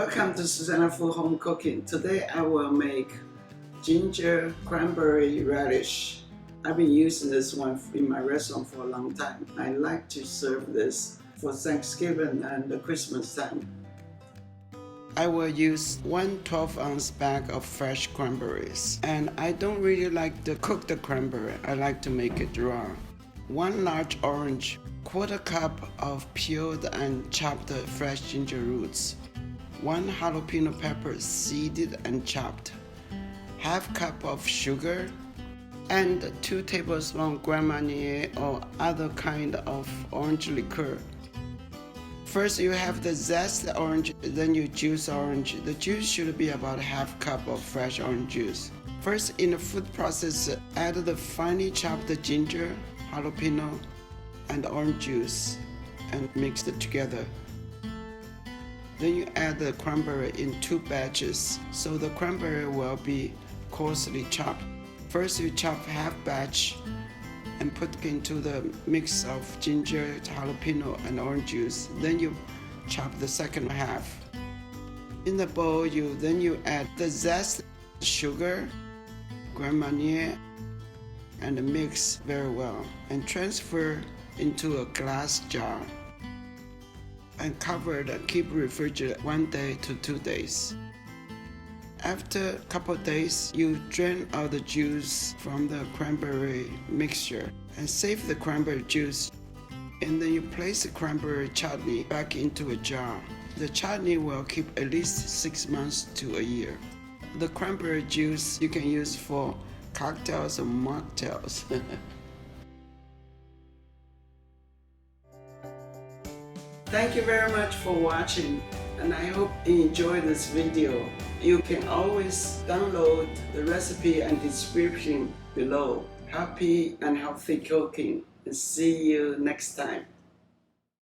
Welcome to Susanna Foo Home Cooking. Today I will make ginger cranberry relish. I've been using this one in my restaurant for a long time. I like to serve this for Thanksgiving and the Christmas time. I will use one 12-ounce bag of fresh cranberries. And I don't really like to cook the cranberry. I like to make it raw. One large orange, quarter cup of peeled and chopped fresh ginger roots. 1 jalapeno pepper seeded and chopped, half cup of sugar, and 2 tablespoons Grand Marnier or other kind of orange liqueur. First you have the zest orange, then you juice orange. The juice should be about half cup of fresh orange juice. First, in the food processor, add the finely chopped ginger, jalapeno, and orange juice and mix it together. Then you add the cranberry in 2 batches, so the cranberry will be coarsely chopped. First you chop half batch and put into the mix of ginger, jalapeno, and orange juice. Then you chop the second half. In the bowl, you add the zest, sugar, Grand Marnier, and mix very well and transfer into a glass jar. And covered and keep refrigerated 1 day to 2 days. After a couple of days, you drain out the juice from the cranberry mixture and save the cranberry juice. And then you place the cranberry chutney back into a jar. The chutney will keep at least 6 months to a year. The cranberry juice you can use for cocktails or mocktails. Thank you very much for watching, and I hope you enjoyed this video. You can always download the recipe and description below. Happy and healthy cooking, and see you next time.